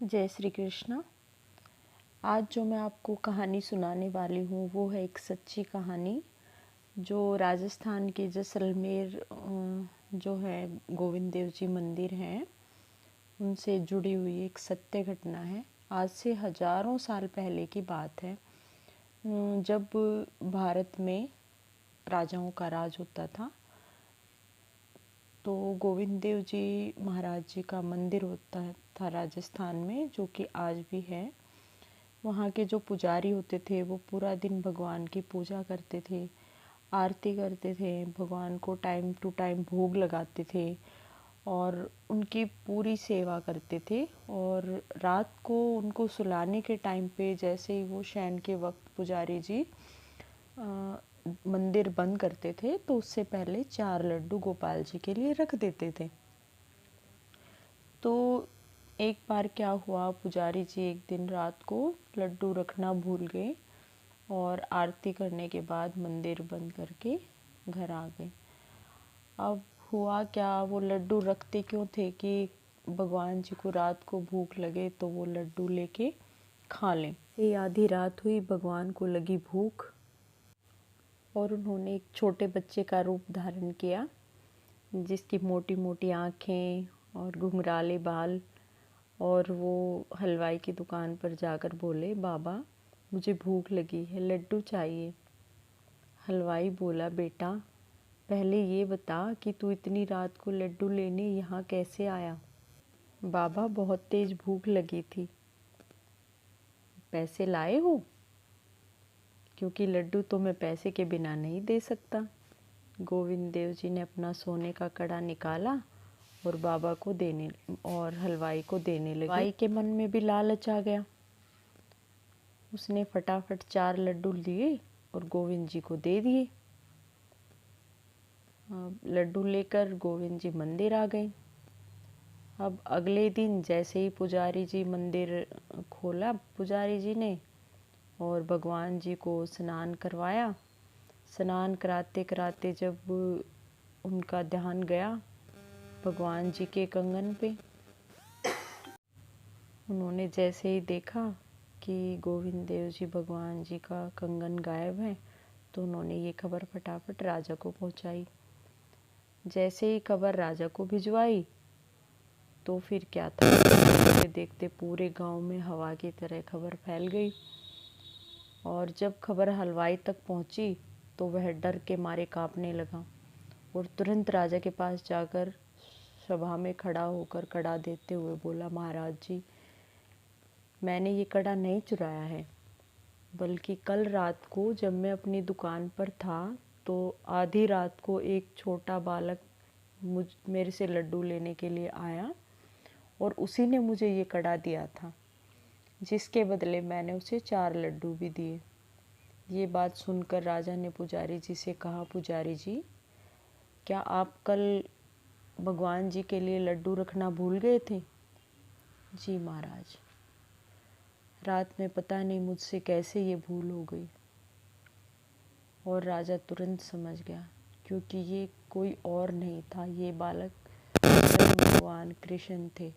जय श्री कृष्ण। आज जो मैं आपको कहानी सुनाने वाली हूँ वो है एक सच्ची कहानी जो राजस्थान के जैसलमेर जो है गोविंद देव जी मंदिर है उनसे जुड़ी हुई एक सत्य घटना है। आज से हजारों साल पहले की बात है, जब भारत में राजाओं का राज होता था। तो गोविंद देव जी महाराज जी का मंदिर होता था राजस्थान में, जो कि आज भी है। वहाँ के जो पुजारी होते थे वो पूरा दिन भगवान की पूजा करते थे, आरती करते थे, भगवान को टाइम टू टाइम भोग लगाते थे और उनकी पूरी सेवा करते थे। और रात को उनको सुलाने के टाइम पे जैसे ही वो शयन के वक्त पुजारी जी मंदिर बंद करते थे तो उससे पहले 4 लड्डू गोपाल जी के लिए रख देते थे। तो एक बार क्या हुआ, पुजारी जी एक दिन रात को लड्डू रखना भूल गए और आरती करने के बाद मंदिर बंद करके घर आ गए। अब हुआ क्या, वो लड्डू रखते क्यों थे कि भगवान जी को रात को भूख लगे तो वो लड्डू लेके खा लें। ये आधी रात हुई, भगवान को लगी भूख और उन्होंने एक छोटे बच्चे का रूप धारण किया, जिसकी मोटी मोटी आँखें और घुंघराले बाल। और वो हलवाई की दुकान पर जाकर बोले, बाबा मुझे भूख लगी है, लड्डू चाहिए। हलवाई बोला, बेटा पहले ये बता कि तू इतनी रात को लड्डू लेने यहाँ कैसे आया। बाबा बहुत तेज भूख लगी थी। पैसे लाए हो? क्योंकि लड्डू तो मैं पैसे के बिना नहीं दे सकता। गोविंद देव जी ने अपना सोने का कड़ा निकाला और बाबा को देने और हलवाई को देने लगे। हलवाई के मन में भी लालच आ गया। उसने फटाफट 4 लड्डू लिए और गोविंद जी को दे दिए। लड्डू लेकर गोविंद जी मंदिर आ गए। अब अगले दिन जैसे ही पुजारी जी मंदिर खोला पुजारी जी ने और भगवान जी को स्नान करवाया। स्नान कराते कराते जब उनका ध्यान गया भगवान जी के कंगन पे, उन्होंने जैसे ही देखा कि गोविंद देव जी भगवान जी का कंगन गायब है तो उन्होंने ये खबर फटाफट राजा को पहुंचाई। जैसे ही खबर राजा को भिजवाई तो फिर क्या था, देखते देखते पूरे गांव में हवा की तरह खबर फैल गई। और जब खबर हलवाई तक पहुंची तो वह डर के मारे कांपने लगा और तुरंत राजा के पास जाकर सभा में खड़ा होकर कड़ा देते हुए बोला, महाराज जी मैंने ये कड़ा नहीं चुराया है, बल्कि कल रात को जब मैं अपनी दुकान पर था तो आधी रात को एक छोटा बालक मेरे से लड्डू लेने के लिए आया और उसी ने मुझे ये कड़ा दिया था, जिसके बदले मैंने उसे 4 लड्डू भी दिए। ये बात सुनकर राजा ने पुजारी जी से कहा, पुजारी जी क्या आप कल भगवान जी के लिए लड्डू रखना भूल गए थे? जी महाराज, रात में पता नहीं मुझसे कैसे ये भूल हो गई। और राजा तुरंत समझ गया, क्योंकि ये कोई और नहीं था, ये बालक स्वयं भगवान कृष्ण थे।